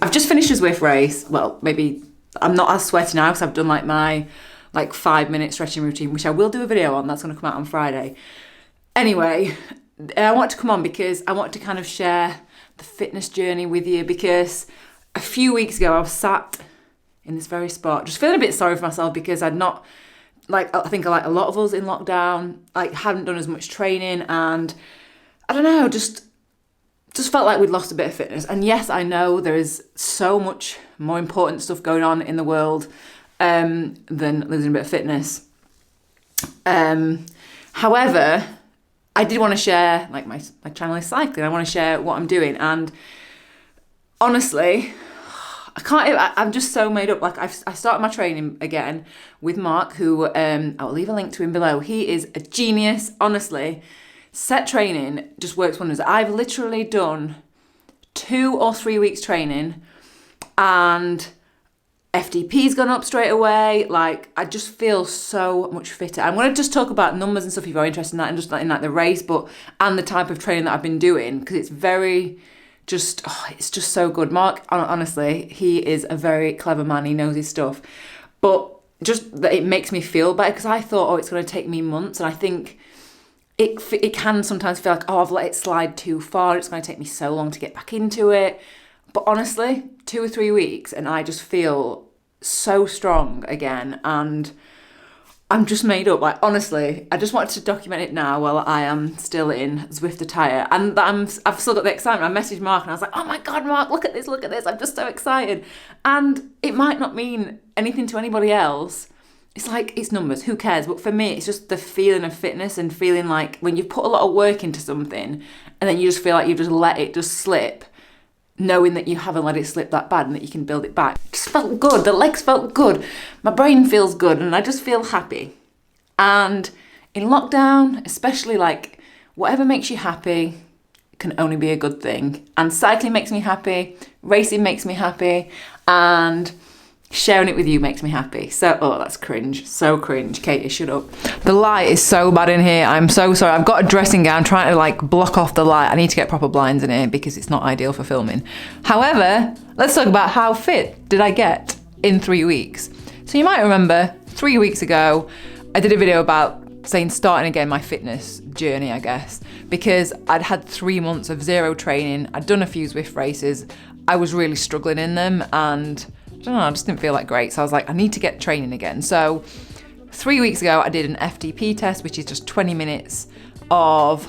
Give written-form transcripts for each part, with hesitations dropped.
I've just finished a Zwift race. Well, maybe I'm not as sweaty now because I've done like my 5-minute stretching routine, which I will do a video on. That's going to come out on Friday. Anyway, I want to come on because I want to kind of share the fitness journey with you, because a few weeks ago I was sat in this very spot, just feeling a bit sorry for myself because I'd not, I think like a lot of us in lockdown, hadn't done as much training, and I don't know, just felt like we'd lost a bit of fitness. And yes, I know there is so much more important stuff going on in the world than losing a bit of fitness. However, I did want to share, my channel is cycling. I want to share what I'm doing. And honestly, I'm just so made up. I started my training again with Mark, who I'll leave a link to him below. He is a genius, honestly. Set training just works wonders. I've literally done 2 or 3 weeks training and FTP's gone up straight away. I just feel so much fitter. I'm going to just talk about numbers and stuff if you're interested in that, and just in the race, and the type of training that I've been doing, because it's very it's just so good. Mark, honestly, he is a very clever man. He knows his stuff, but just that it makes me feel better, because I thought, it's going to take me months, and I think it can sometimes feel like, I've let it slide too far. It's going to take me so long to get back into it. But honestly, 2 or 3 weeks and I just feel so strong again, and I'm just made up. Honestly, I just wanted to document it now while I am still in Zwift attire, and I've still got the excitement. I messaged Mark and I was like, oh my God, Mark, look at this. I'm just so excited. And it might not mean anything to anybody else. It's numbers, who cares? But for me, it's just the feeling of fitness, and feeling like when you put a lot of work into something and then you just feel like you've just let it just slip, knowing that you haven't let it slip that bad and that you can build it back. It just felt good. The legs felt good. My brain feels good, and I just feel happy. And in lockdown, especially, whatever makes you happy can only be a good thing. And cycling makes me happy, racing makes me happy, and sharing it with you makes me happy. So, that's cringe. So cringe. Katie, shut up. The light is so bad in here. I'm so sorry. I've got a dressing gown trying to block off the light. I need to get proper blinds in here because it's not ideal for filming. However, let's talk about how fit did I get in 3 weeks. So you might remember 3 weeks ago, I did a video about starting again my fitness journey, I guess, because I'd had 3 months of zero training. I'd done a few Zwift races. I was really struggling in them, and I don't know, I just didn't feel great. So I was like, I need to get training again. So 3 weeks ago, I did an FTP test, which is just 20 minutes of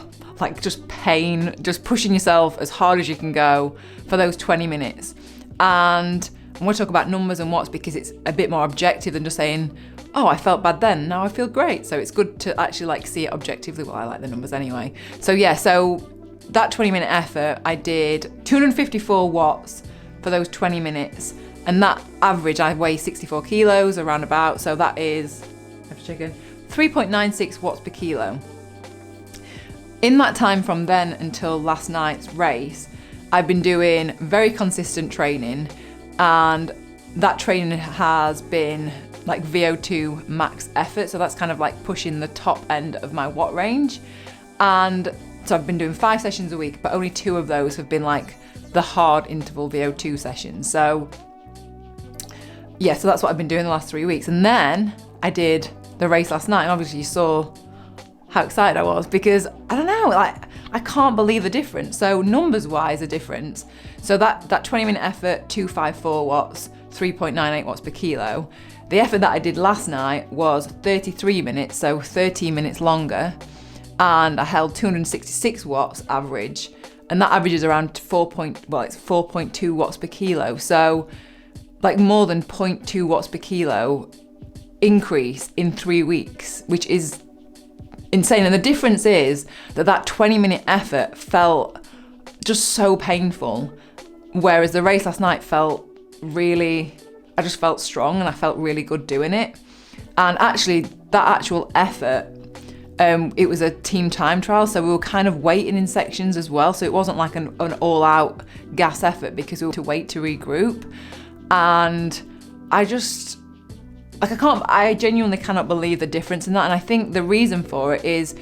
just pain, just pushing yourself as hard as you can go for those 20 minutes. And I want to talk about numbers and watts because it's a bit more objective than just saying, I felt bad then, now I feel great. So it's good to actually see it objectively. Well, I like the numbers anyway. So that 20-minute effort, I did 254 watts for those 20 minutes. And that average, I weigh 64 kilos around about. So that is, I have to check in, 3.96 watts per kilo. In that time from then until last night's race, I've been doing very consistent training, and that training has been VO2 max effort. So that's kind of pushing the top end of my watt range. And so I've been doing 5 sessions a week, but only 2 of those have been the hard interval VO2 sessions. So so that's what I've been doing the last 3 weeks. And then I did the race last night, and obviously you saw how excited I was, because I don't know, I can't believe the difference. So numbers wise, the difference. So that 20-minute effort, 254 watts, 3.98 watts per kilo. The effort that I did last night was 33 minutes, so 13 minutes longer, and I held 266 watts average, and that averages around 4.2 watts per kilo. So more than 0.2 watts per kilo increase in 3 weeks, which is insane. And the difference is that 20-minute effort felt just so painful, whereas the race last night felt I just felt strong, and I felt really good doing it. And actually, that actual effort, it was a team time trial, so we were kind of waiting in sections as well. So it wasn't an all-out gas effort, because we were to wait to regroup. And I genuinely cannot believe the difference in that. And I think the reason for it is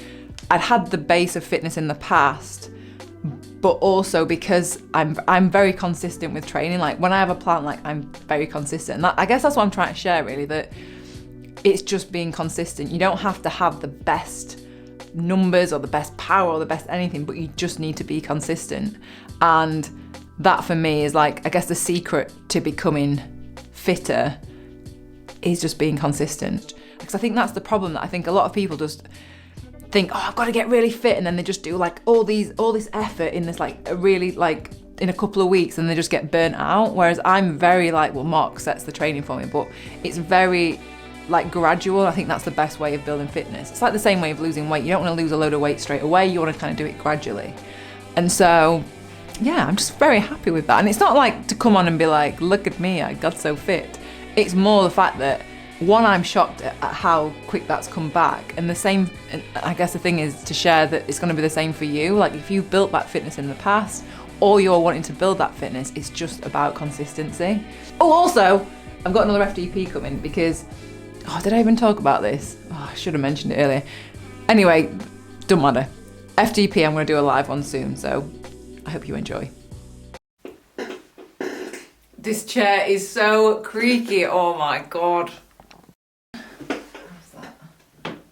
I'd had the base of fitness in the past, but also because I'm very consistent with training. Like when I have a plan, like I'm very consistent. And I guess that's what I'm trying to share really, that it's just being consistent. You don't have to have the best numbers or the best power or the best anything, but you just need to be consistent. And that for me is like, I guess the secret to becoming fitter is just being consistent. Because I think that's the problem, that I think a lot of people just think, oh, I've got to get really fit, and then they just do like all this effort in this like really like in a couple of weeks, and they just get burnt out. Whereas I'm very like, well, Mark sets the training for me, but it's very like gradual. I think that's the best way of building fitness. It's like the same way of losing weight. You don't want to lose a load of weight straight away. You want to kind of do it gradually. And so, yeah, I'm just very happy with that. And it's not like to come on and be like, look at me, I got so fit. It's more the fact that, one, I'm shocked at how quick that's come back. And the same, and I guess the thing is to share that it's going to be the same for you. Like if you built that fitness in the past, or you're wanting to build that fitness, it's just about consistency. Oh, also, I've got another FDP coming because, oh, did I even talk about this? Oh, I should have mentioned it earlier. Anyway, don't matter. FDP, I'm going to do a live one soon, so I hope you enjoy. This chair is so creaky, oh my God. How's that?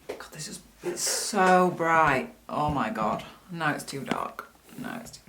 God, it's so bright. Oh my God. Now it's too dark. No, it's too